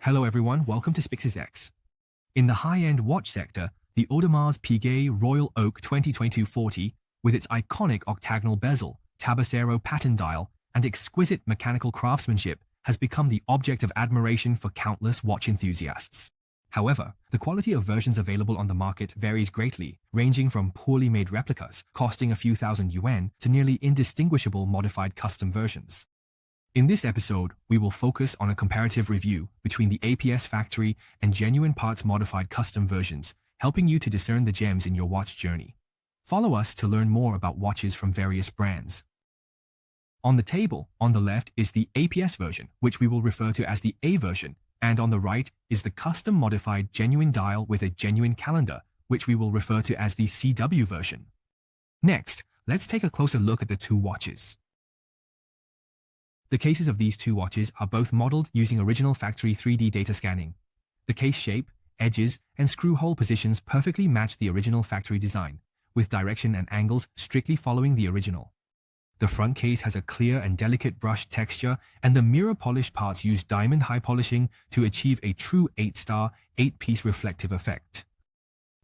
Hello everyone, welcome to spacexwatch-cw. In the high-end watch sector, the Audemars Piguet Royal Oak 2022-40, with its iconic octagonal bezel, Tabacero pattern dial, and exquisite mechanical craftsmanship, has become the object of admiration for countless watch enthusiasts. However, the quality of versions available on the market varies greatly, ranging from poorly made replicas costing a few thousand yuan to nearly indistinguishable modified custom versions. In this episode, we will focus on a comparative review between the APS factory and genuine parts modified custom versions, helping you to discern the gems in your watch journey. Follow us to learn more about watches from various brands. On the table, on the left is the APS version, which we will refer to as the A version, and on the right is the custom modified genuine dial with a genuine calendar, which we will refer to as the CW version. Next, let's take a closer look at the two watches. The cases of these two watches are both modeled using original factory 3D data scanning. The case shape, edges, and screw hole positions perfectly match the original factory design, with direction and angles strictly following the original. The front case has a clear and delicate brushed texture, and the mirror polished parts use diamond high polishing to achieve a true 8-star, 8-piece reflective effect.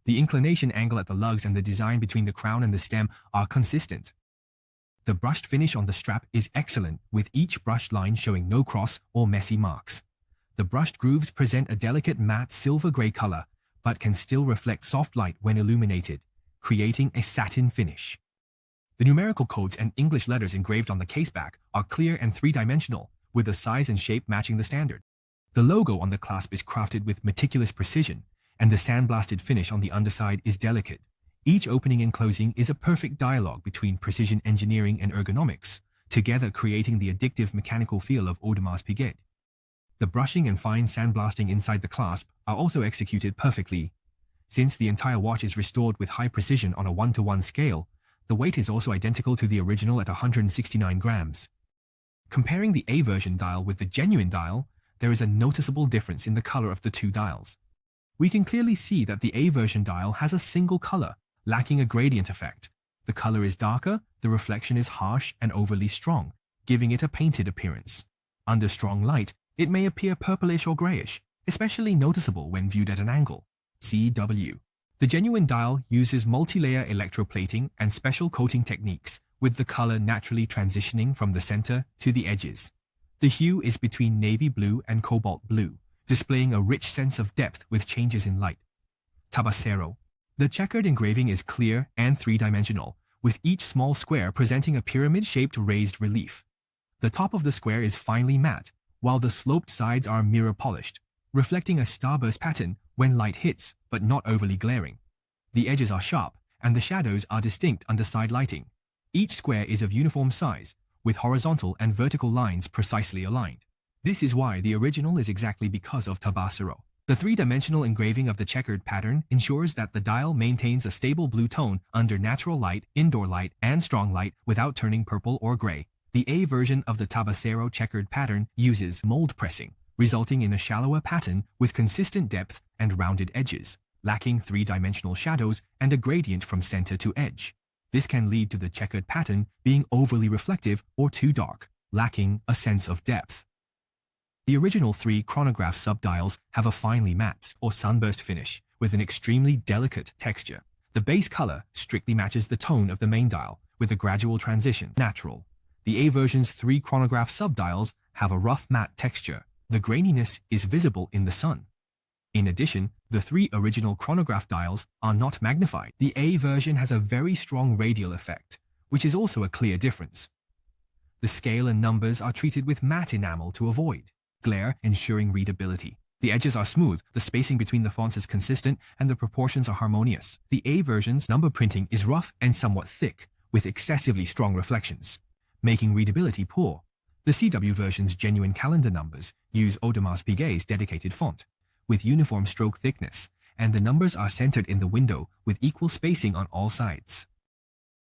The inclination angle at the lugs and the design between the crown and the stem are consistent. The brushed finish on the strap is excellent, with each brushed line showing no cross or messy marks. The brushed grooves present a delicate matte silver-gray color, but can still reflect soft light when illuminated, creating a satin finish. The numerical codes and English letters engraved on the case back are clear and three-dimensional, with the size and shape matching the standard. The logo on the clasp is crafted with meticulous precision, and the sandblasted finish on the underside is delicate. Each opening and closing is a perfect dialogue between precision engineering and ergonomics, together creating the addictive mechanical feel of Audemars Piguet. The brushing and fine sandblasting inside the clasp are also executed perfectly. Since the entire watch is restored with high precision on a 1-to-1 scale, the weight is also identical to the original at 169 grams. Comparing the A version dial with the genuine dial, there is a noticeable difference in the color of the two dials. We can clearly see that the A version dial has a single color, lacking a gradient effect. The color is darker, the reflection is harsh and overly strong, giving it a painted appearance. Under strong light, it may appear purplish or grayish, especially noticeable when viewed at an angle. CW. The genuine dial uses multi-layer electroplating and special coating techniques, with the color naturally transitioning from the center to the edges. The hue is between navy blue and cobalt blue, displaying a rich sense of depth with changes in light. Tabacero. The checkered engraving is clear and three-dimensional, with each small square presenting a pyramid-shaped raised relief. The top of the square is finely matte, while the sloped sides are mirror-polished, reflecting a starburst pattern when light hits, but not overly glaring. The edges are sharp, and the shadows are distinct under side lighting. Each square is of uniform size, with horizontal and vertical lines precisely aligned. This is why the original is exactly because of Tabacero. The three-dimensional engraving of the checkered pattern ensures that the dial maintains a stable blue tone under natural light, indoor light, and strong light without turning purple or gray. The A version of the Tabacero checkered pattern uses mold pressing, resulting in a shallower pattern with consistent depth and rounded edges, lacking three-dimensional shadows and a gradient from center to edge. This can lead to the checkered pattern being overly reflective or too dark, lacking a sense of depth. The original 3 chronograph subdials have a finely matte or sunburst finish with an extremely delicate texture. The base color strictly matches the tone of the main dial, with a gradual transition natural. The A version's 3 chronograph subdials have a rough matte texture. The graininess is visible in the sun. In addition, the 3 original chronograph dials are not magnified. The A version has a very strong radial effect, which is also a clear difference. The scale and numbers are treated with matte enamel to avoid glare, ensuring readability. The edges are smooth, the spacing between the fonts is consistent, and the proportions are harmonious. The A version's number printing is rough and somewhat thick, with excessively strong reflections, making readability poor. The CW version's genuine calendar numbers use Audemars Piguet's dedicated font, with uniform stroke thickness, and the numbers are centered in the window with equal spacing on all sides.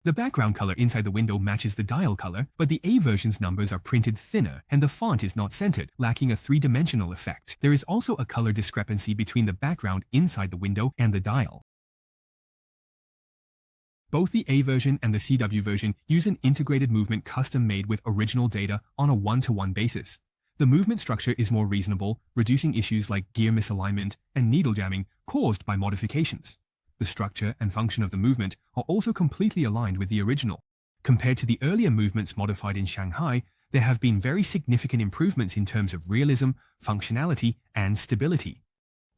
The background color inside the window matches the dial color, but the A version's numbers are printed thinner and the font is not centered, lacking a three-dimensional effect. There is also a color discrepancy between the background inside the window and the dial. Both the A version and the CW version use an integrated movement custom made with original data on a 1-to-1 basis. The movement structure is more reasonable, reducing issues like gear misalignment and needle jamming caused by modifications. The structure and function of the movement are also completely aligned with the original. Compared to the earlier movements modified in Shanghai, there have been very significant improvements in terms of realism, functionality, and stability.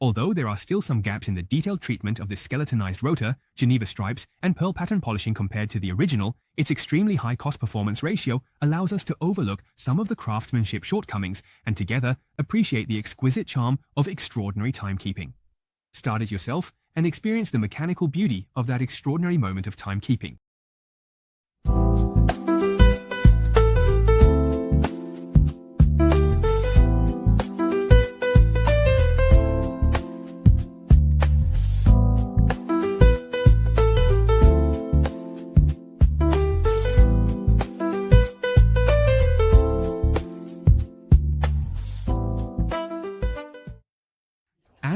Although there are still some gaps in the detailed treatment of the skeletonized rotor, Geneva stripes, and pearl pattern polishing compared to the original, its extremely high cost-performance ratio allows us to overlook some of the craftsmanship shortcomings and together appreciate the exquisite charm of extraordinary timekeeping. Start it yourself and experience the mechanical beauty of that extraordinary moment of timekeeping.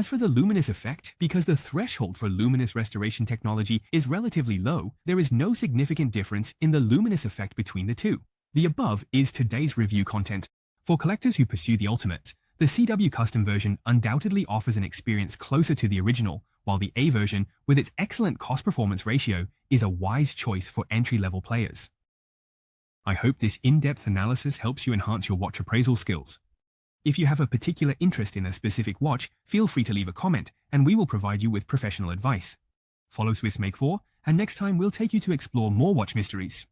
As for the luminous effect, because the threshold for luminous restoration technology is relatively low, there is no significant difference in the luminous effect between the two. The above is today's review content. For collectors who pursue the ultimate, the CW Custom version undoubtedly offers an experience closer to the original, while the A version, with its excellent cost-performance ratio, is a wise choice for entry-level players. I hope this in-depth analysis helps you enhance your watch appraisal skills. If you have a particular interest in a specific watch, feel free to leave a comment and we will provide you with professional advice. Follow Swiss Make 4 and next time we'll take you to explore more watch mysteries.